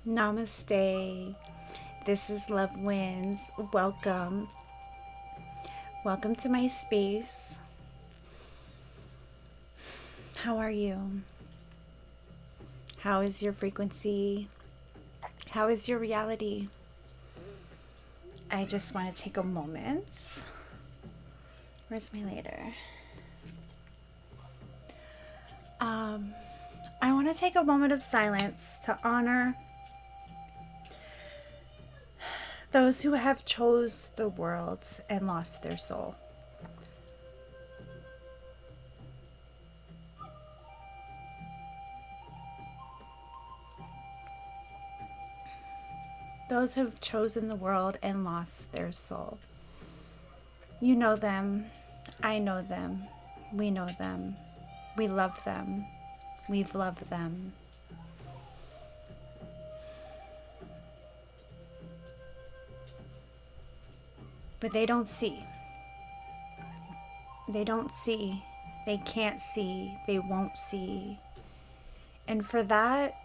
Namaste. This is Love Wins. Welcome. Welcome to my space. How are you? How is your frequency? How is your reality? I just want to take a moment. Where's my lighter? I want to take a moment of silence to honor those who have chose the world and lost their soul. Those who have chosen the world and lost their soul. You know them. I know them. We know them. We love them. We've loved them. But they don't see. They don't see. They can't see. They won't see. And for that,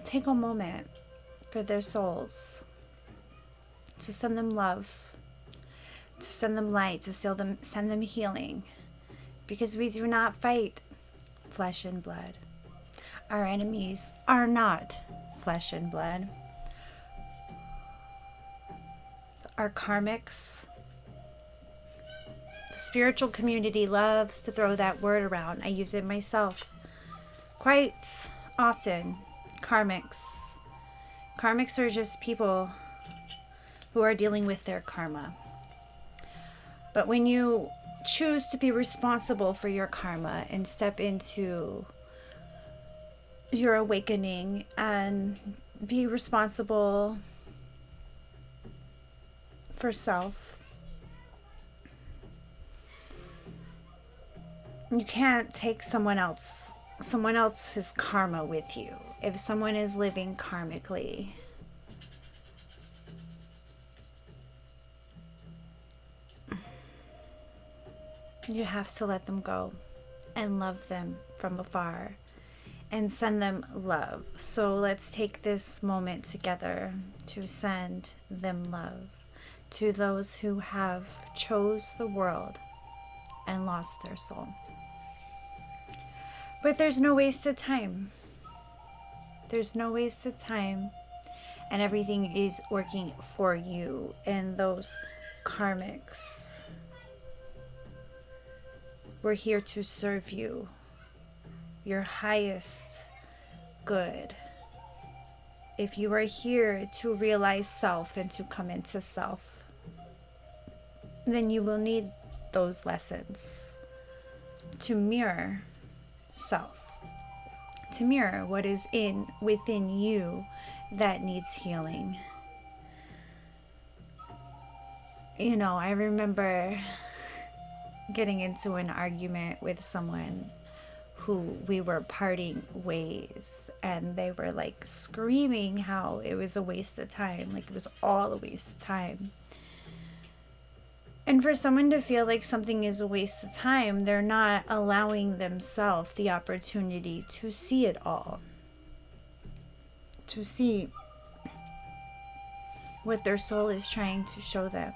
take a moment for their souls, to send them love, to send them light, to send them healing, because we do not fight flesh and blood. Our enemies are not flesh and blood. Our karmics. The spiritual community loves to throw that word around. I use it myself quite often. Karmics. Karmics are just people who are dealing with their karma. But when you choose to be responsible for your karma and step into your awakening and be responsible for self, you can't take someone else's karma with you. If someone is living karmically, you have to let them go and love them from afar and send them love. So let's take this moment together to send them love to those who have chose the world and lost their soul. But there's no wasted time. There's no wasted time, and everything is working for you. And those karmics, we're here to serve you, your highest good. If you are here to realize self and to come into self, then you will need those lessons to mirror self, to mirror what is within you that needs healing. You know, I remember getting into an argument with someone who we were parting ways, and they were like screaming how it was a waste of time, like it was all a waste of time. And for someone to feel like something is a waste of time, they're not allowing themselves the opportunity to see it all, to see what their soul is trying to show them,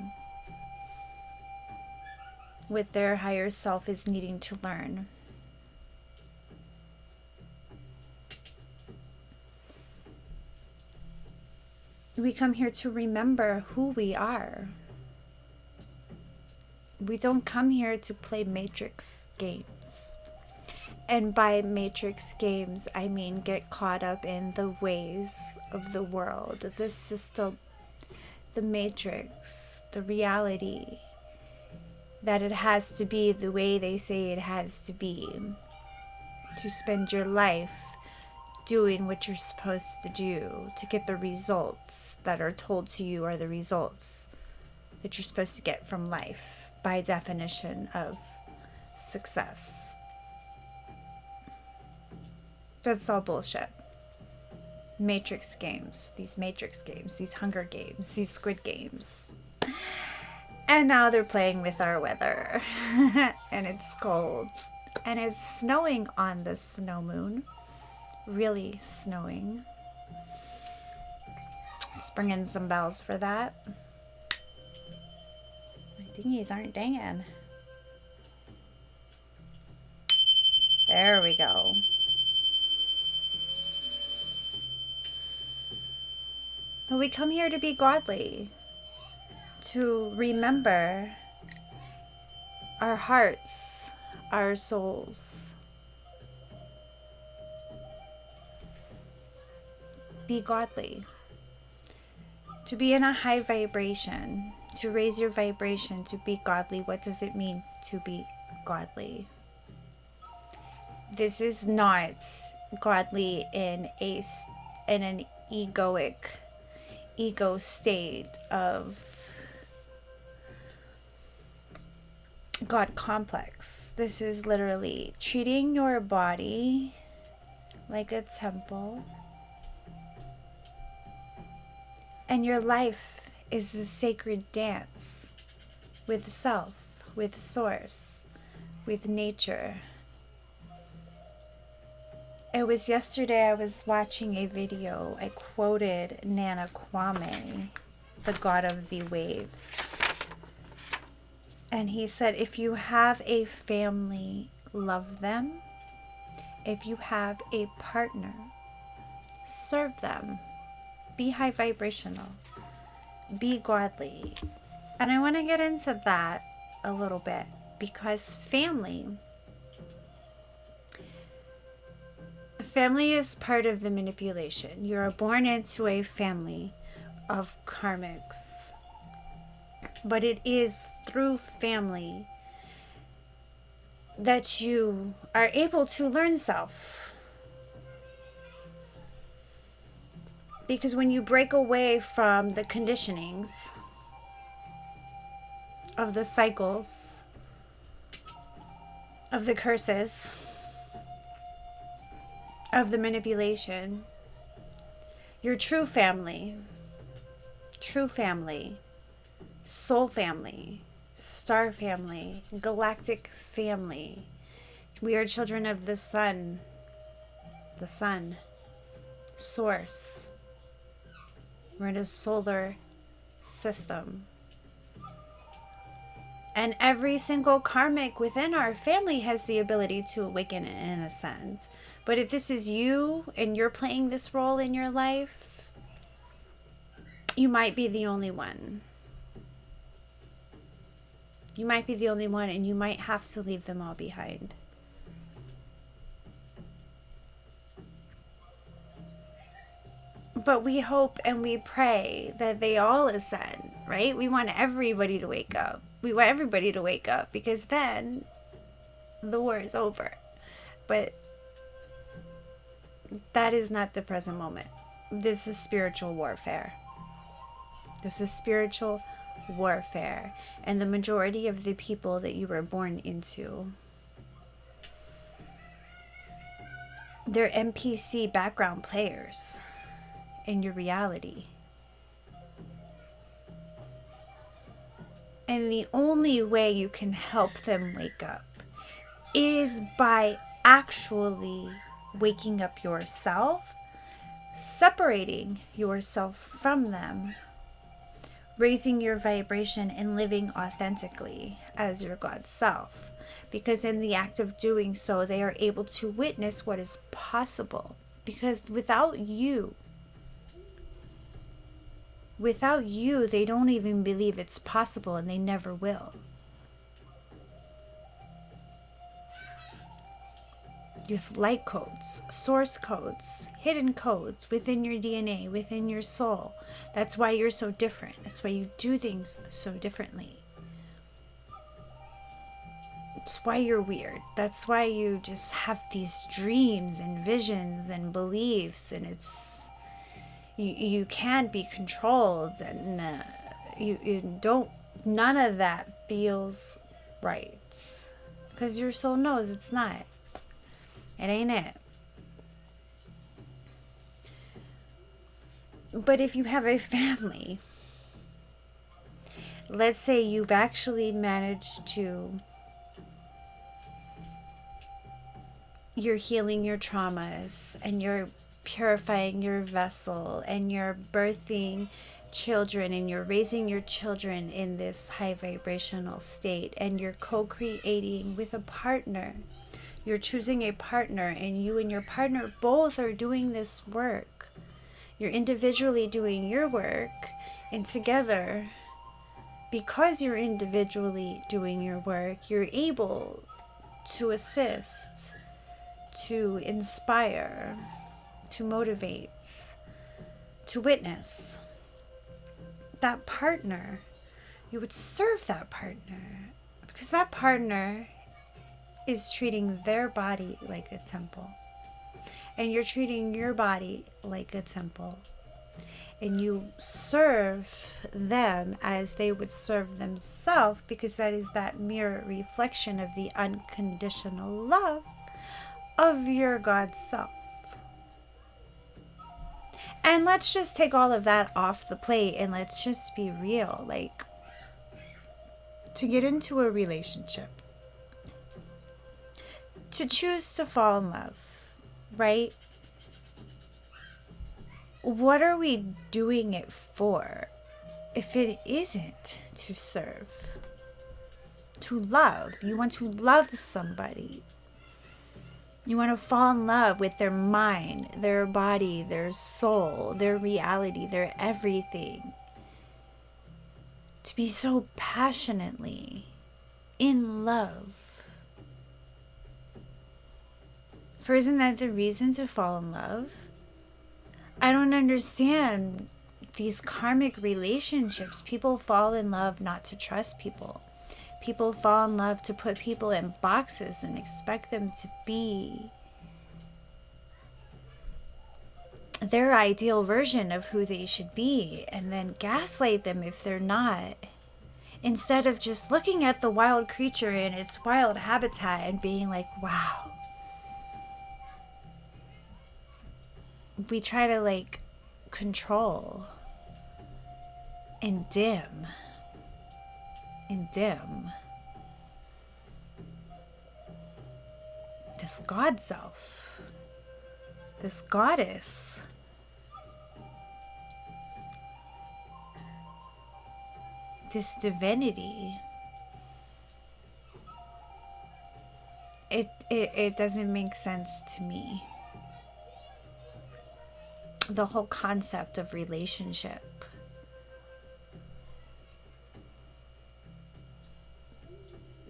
what their higher self is needing to learn. We come here to remember who we are. We don't come here to play Matrix games. And by Matrix games, I mean get caught up in the ways of the world, the system, the Matrix, the reality, that it has to be the way they say it has to be, to spend your life doing what you're supposed to do to get the results that are told to you are the results that you're supposed to get from life by definition of success. That's all bullshit. Matrix games, these Hunger Games, these Squid Games. And now they're playing with our weather. And it's cold. And it's snowing on the snow moon. Really snowing. Let's bring in some bells for that. My dingies aren't danging. There we go. But we come here to be godly. To remember our hearts, our souls. Be godly. To be in a high vibration, to raise your vibration, to be godly. What does it mean to be godly? This is not godly in an egoic ego state of God complex. This is literally treating your body like a temple. And your life is a sacred dance with self, with source, with nature. It was yesterday I was watching a video. I quoted Nana Kwame, the god of the waves. And he said, if you have a family, love them. If you have a partner, serve them. Be high vibrational. Be godly. And I want to get into that a little bit because family is part of the manipulation. You are born into a family of karmics. But it is through family that you are able to learn self. Because when you break away from the conditionings of the cycles, of the curses, of the manipulation, your true family, soul family, star family, galactic family. We are children of the sun, source. We're in a solar system. And every single karmic within our family has the ability to awaken and ascend. But if this is you and you're playing this role in your life, you might be the only one. You might be the only one, and you might have to leave them all behind. But we hope and we pray that they all ascend, right? We want everybody to wake up. We want everybody to wake up because then the war is over. But that is not the present moment. This is spiritual warfare. This is spiritual warfare. And the majority of the people that you were born into, they're NPC background players in your reality. And the only way you can help them wake up is by actually waking up yourself, separating yourself from them, raising your vibration and living authentically as your God self. Because in the act of doing so, they are able to witness what is possible. Because without you, they don't even believe it's possible, and they never will. You have light codes, source codes, hidden codes within your DNA, within your soul. That's why you're so different. That's why you do things so differently. That's why you're weird. That's why you just have these dreams and visions and beliefs, and it's you can't be controlled, and you don't. None of that feels right, because your soul knows it's not. It ain't it. But if you have a family let's say you've actually managed to, you're healing your traumas and you're purifying your vessel and you're birthing children and you're raising your children in this high vibrational state, and you're co-creating with a partner. You're choosing a partner, and you and your partner both are doing this work. You're individually doing your work, and together, because you're individually doing your work, you're able to assist, to inspire, to motivate, to witness. That partner, you would serve that partner, because that partner is treating their body like a temple, and you're treating your body like a temple, and you serve them as they would serve themselves, because that is that mirror reflection of the unconditional love of your God self. And let's just take all of that off the plate and let's just be real. Like, to get into a relationship, to choose to fall in love, right? What are we doing it for if it isn't to serve, to love? You want to love somebody. You want to fall in love with their mind, their body, their soul, their reality, their everything. To be so passionately in love. For isn't that the reason to fall in love? I don't understand these karmic relationships. People fall in love not to trust people. People fall in love to put people in boxes and expect them to be their ideal version of who they should be, and then gaslight them if they're not. Instead of just looking at the wild creature in its wild habitat and being like, wow. We try to like control and dim this God self, this goddess. This divinity. It doesn't make sense to me. The whole concept of relationship.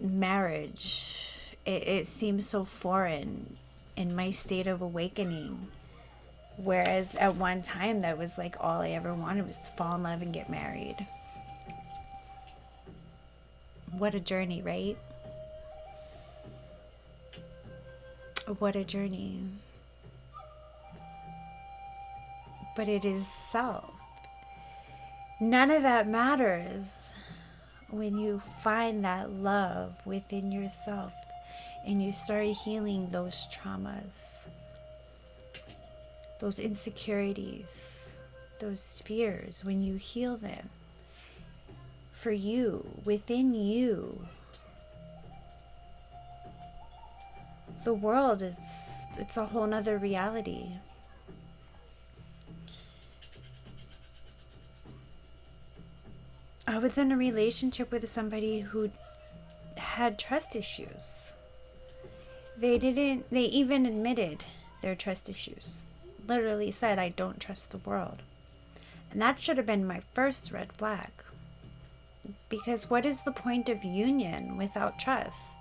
Marriage. It seems so foreign in my state of awakening. Whereas at one time that was like all I ever wanted was to fall in love and get married. What a journey, right? What a journey. But it is self. None of that matters when you find that love within yourself and you start healing those traumas, those insecurities, those fears. When you heal them for you, within you, the world it's a whole nother reality. I was in a relationship with somebody who had trust issues. They even admitted their trust issues. Literally said, I don't trust the world. And that should have been my first red flag. Because what is the point of union without trust?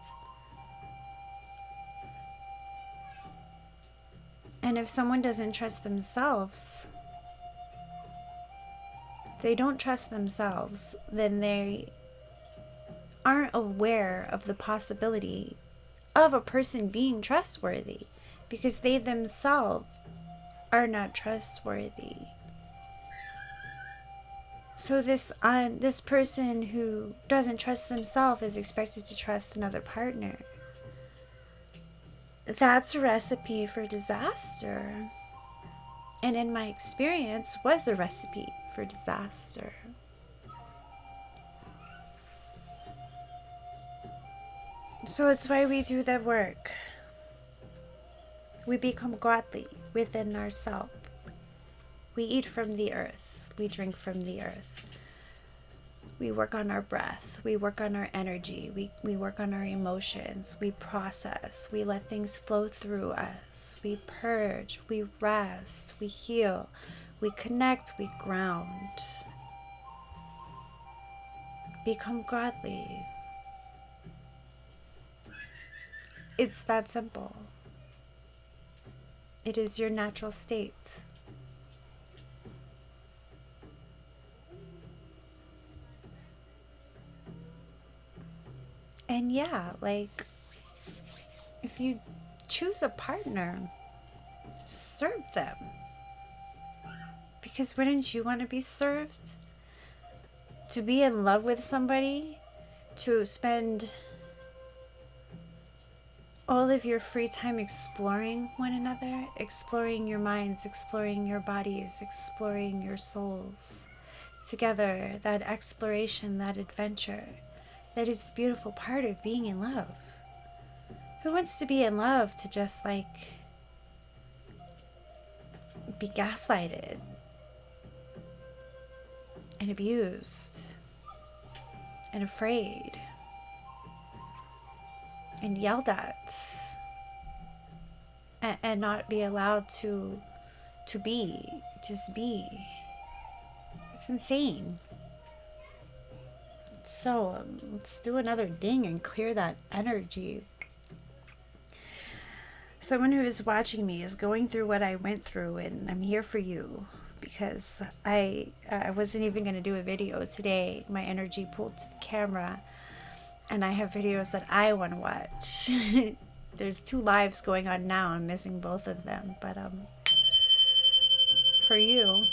And if someone doesn't trust themselves, they don't trust themselves, then they aren't aware of the possibility of a person being trustworthy, because they themselves are not trustworthy. So this person who doesn't trust themselves is expected to trust another partner. That's a recipe for disaster. And in my experience, was a recipe for disaster. So it's why we do the work. We become godly within ourselves. We eat from the earth. We drink from the earth. We work on our breath. We work on our energy. We work on our emotions. We process. We let things flow through us. We purge. We rest. We heal. We connect. We ground. Become godly. It's that simple. It is your natural state. And yeah, like, if you choose a partner, serve them. Because wouldn't you want to be served? To be in love with somebody, to spend all of your free time exploring one another, exploring your minds, exploring your bodies, exploring your souls. Together, that exploration, that adventure, that is the beautiful part of being in love. Who wants to be in love to just like be gaslighted and abused and afraid and yelled at and not be allowed to be, just be? It's insane. So let's do another ding and clear that energy. Someone who is watching me is going through what I went through, and I'm here for you because I wasn't even going to do a video today. My energy pulled to the camera, and I have videos that I want to watch. There's 2 lives going on now. I'm missing both of them, but for you.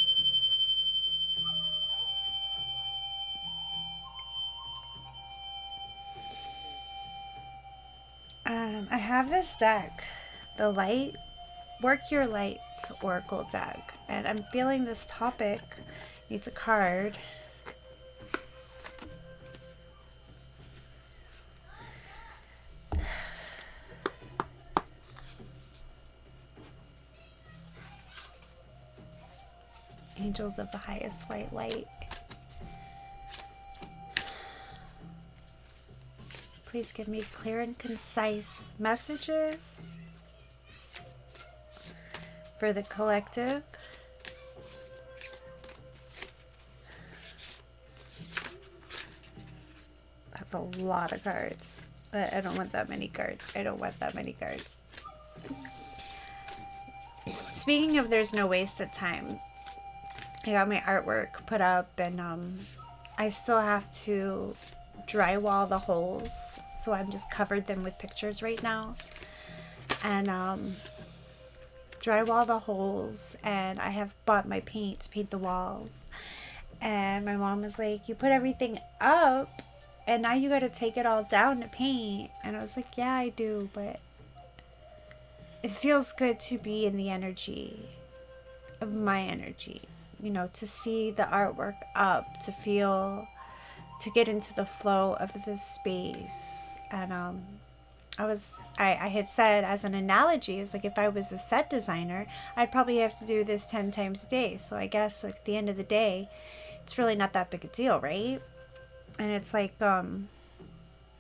I have this deck, the Light, Work Your Lights Oracle deck, and I'm feeling this topic needs a card. Angels of the Highest White Light. Please give me clear and concise messages for the collective. That's a lot of cards. I don't want that many cards. I don't want that many cards. Speaking of there's no wasted time, I got my artwork put up, and I still have to drywall the holes, so I'm just covered them with pictures right now, and drywall the holes, and I have bought my paint to paint the walls. And my mom was like, you put everything up and now you got to take it all down to paint. And I was like, yeah, I do, but it feels good to be in the energy of my energy, you know, to see the artwork up, to feel, to get into the flow of this space. And I had said as an analogy, it was like if I was a set designer, I'd probably have to do this 10 times a day. So I guess like at the end of the day, it's really not that big a deal, right? And it's like,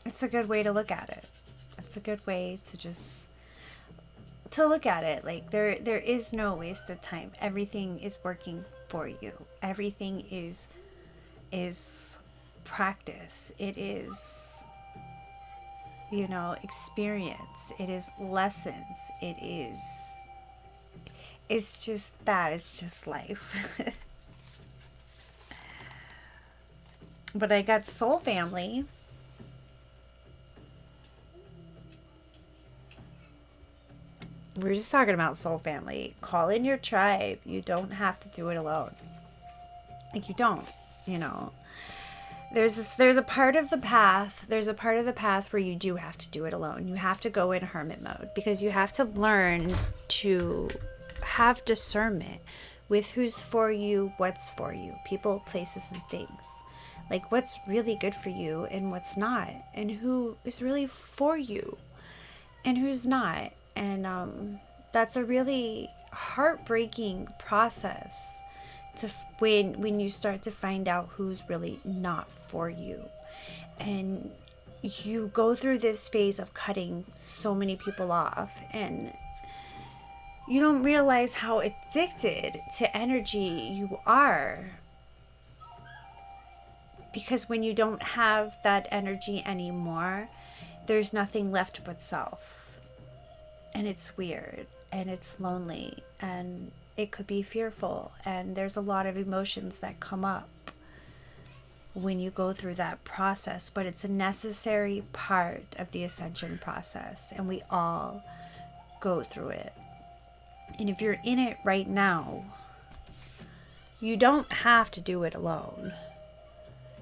it's a good way to look at it. It's a good way to just, to look at it. Like there is no wasted time. Everything is working for you. Everything is practice. It is, you know, experience. It is lessons. It's just that. It's just life. But I got Soul Family. We're just talking about Soul Family. Call in your tribe. You don't have to do it alone. Like you don't, you know. There's a part of the path where you do have to do it alone. You have to go in hermit mode because you have to learn to have discernment with who's for you, what's for you, people, places, and things. Like what's really good for you and what's not, and who is really for you and who's not. And that's a really heartbreaking process to when you start to find out who's really not for you. And you go through this phase of cutting so many people off, and you don't realize how addicted to energy you are, because when you don't have that energy anymore, there's nothing left but self. And it's weird, and it's lonely, and it could be fearful, and there's a lot of emotions that come up when you go through that process. But it's a necessary part of the ascension process, and we all go through it. And if you're in it right now, you don't have to do it alone.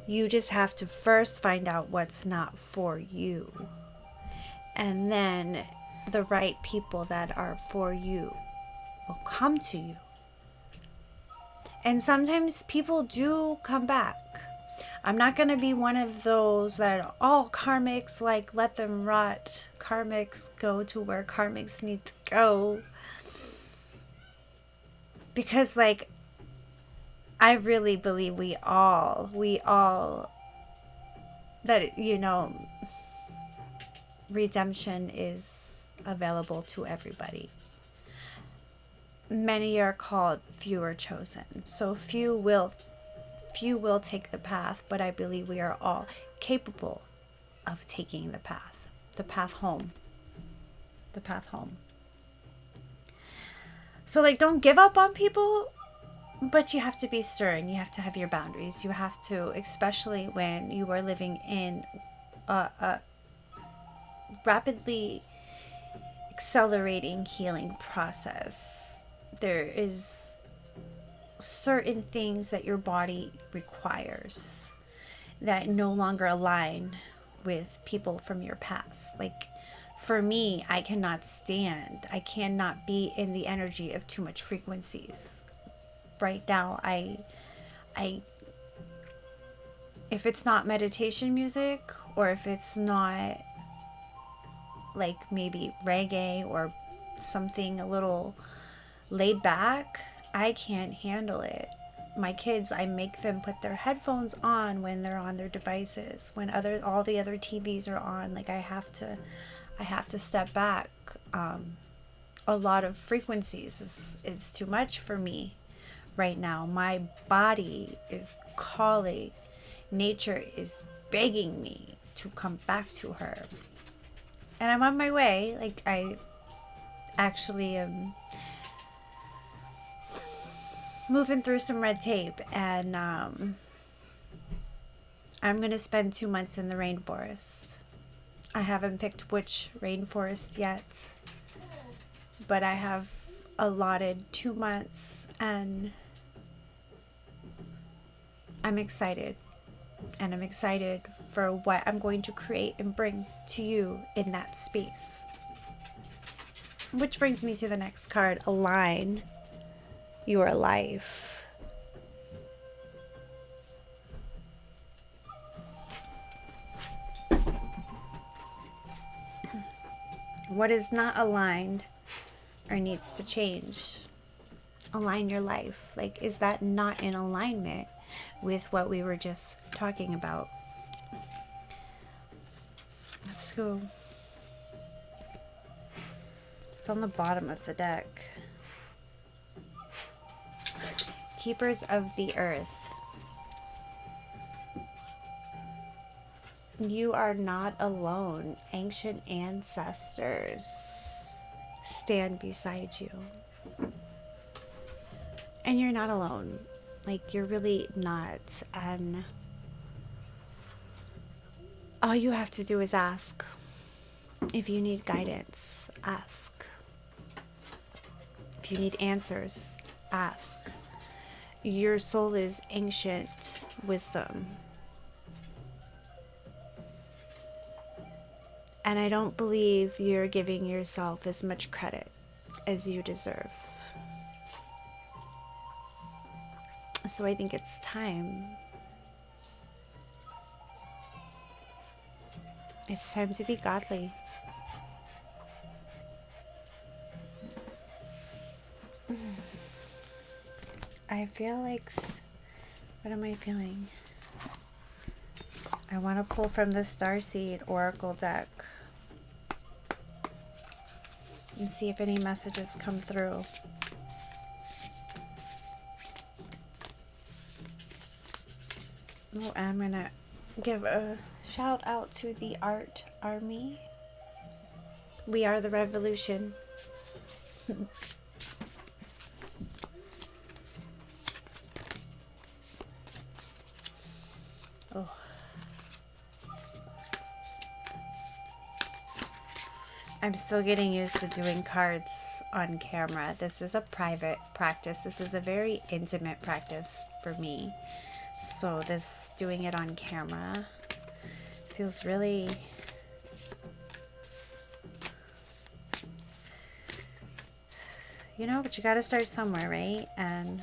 You just have to first find out what's not for you. And then the right people that are for you will come to you. And sometimes people do come back. I'm not going to be one of those that all karmics, like, let them rot. Karmics go to where karmics need to go. Because, like, I really believe we all, that, you know, redemption is available to everybody. Many are called, few are chosen. So few will take the path, but I believe we are all capable of taking the path home. The path home. So, like, don't give up on people, but you have to be stern. You have to have your boundaries. You have to, especially when you are living in a rapidly accelerating healing process. There is certain things that your body requires that no longer align with people from your past. Like, for me, I cannot be in the energy of too much frequencies. Right now, I if it's not meditation music, or if it's not like maybe reggae or something a little laid back, I can't handle it. My kids, I make them put their headphones on when they're on their devices. When all the other TVs are on, like, I have to step back. A lot of frequencies is too much for me right now. My body is calling. Nature is begging me to come back to her. And I'm on my way. Like, I actually am moving through some red tape, and I'm going to spend 2 months in the rainforest. I haven't picked which rainforest yet, but I have allotted 2 months, and I'm excited. And I'm excited for what I'm going to create and bring to you in that space. Which brings me to the next card, Align Your Life. What is not aligned or needs to change? Align your life. Like, is that not in alignment with what we were just talking about? Let's go. It's on the bottom of the deck. Keepers of the Earth. You are not alone. Ancient ancestors stand beside you. And you're not alone. Like, you're really not. And all you have to do is ask. If you need guidance, ask. If you need answers, ask. Your soul is ancient wisdom. And I don't believe you're giving yourself as much credit as you deserve. So I think it's time It's time to be godly. I feel like, what am I feeling? I want to pull from the Starseed Oracle deck and see if any messages come through. Oh, I'm going to give a shout out to the Art Army. We are the revolution. Oh. I'm still getting used to doing cards on camera. This is a private practice. This is a very intimate practice for me. So this, doing it on camera, feels really but you got to start somewhere, right? And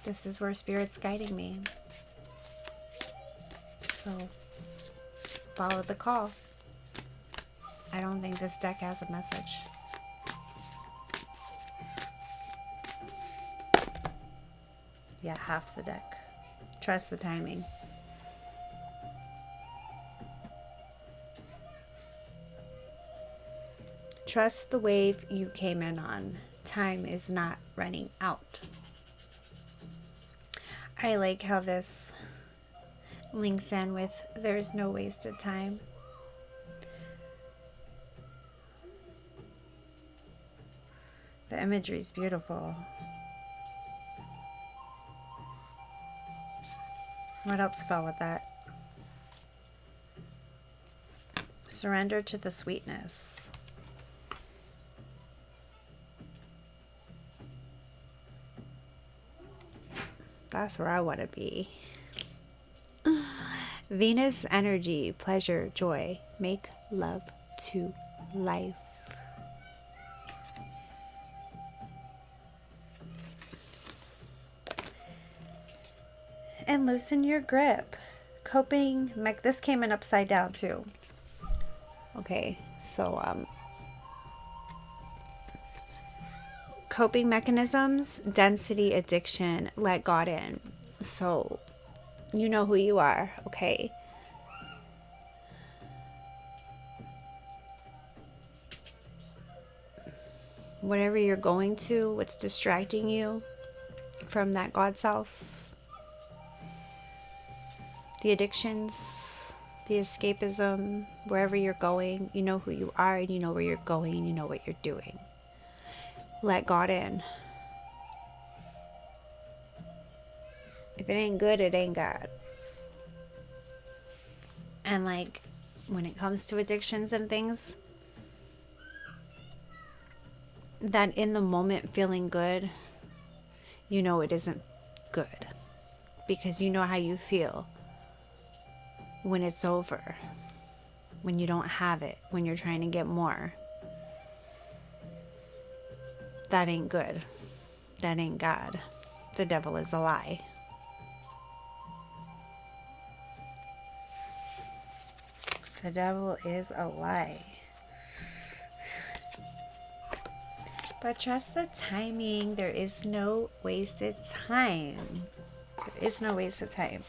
this is where Spirit's guiding me. So follow the call. I don't think this deck has a message. Yeah, half the deck. Trust the timing. Trust the wave you came in on. Time is not running out. I like how this links in with there's no wasted time. The imagery is beautiful. What else fell with that? Surrender to the sweetness. That's where I want to be. Venus energy, pleasure, joy. Make love to life. And loosen your grip. Coping, this came in upside down too. Okay, so coping mechanisms, density, addiction, let God in. So you know who you are, okay? Whatever you're going to, what's distracting you from that God self, the addictions, the escapism, wherever you're going, you know who you are and you know where you're going and you know what you're doing. Let God in. If it ain't good, it ain't God. And like, when it comes to addictions and things, that in the moment feeling good, you know it isn't good. Because you know how you feel when it's over, when you don't have it, when you're trying to get more. That ain't good. That ain't God. The devil is a lie. The devil is a lie. But trust the timing. There is no wasted time. There is no wasted time.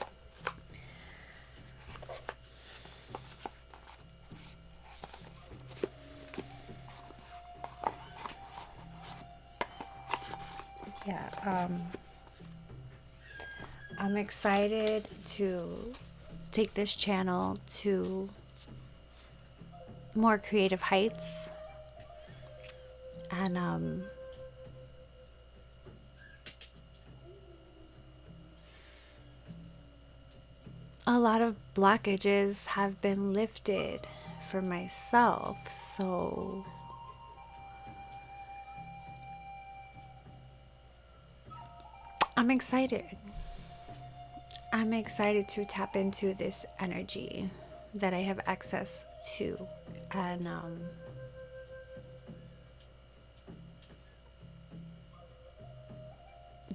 Yeah, I'm excited to take this channel to more creative heights. And a lot of blockages have been lifted for myself, so I'm excited. I'm excited to tap into this energy that I have access to. And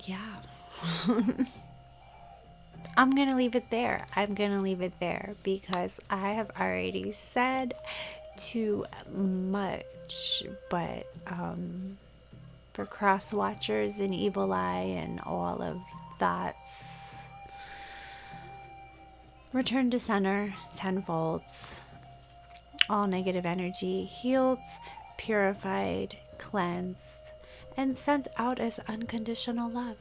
yeah. I'm going to leave it there. I'm going to leave it there because I have already said too much. But for cross watchers and evil eye and all of that, return to center tenfold. All negative energy healed, purified, cleansed, and sent out as unconditional love.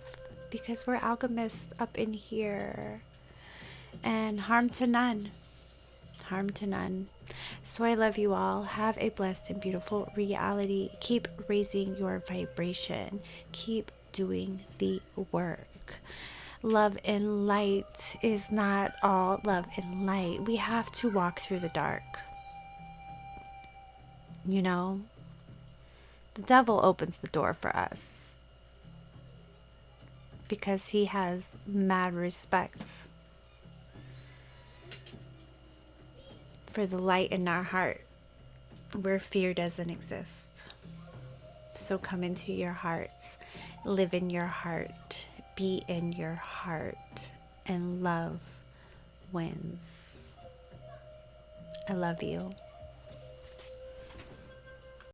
Because we're alchemists up in here. And harm to none. Harm to none. So I love you all. Have a blessed and beautiful reality. Keep raising your vibration. Keep doing the work. Love and light is not all love and light. We have to walk through the dark. You know, the devil opens the door for us because he has mad respect for the light in our heart where fear doesn't exist. So come into your hearts, live in your heart, be in your heart, and love wins. I love you.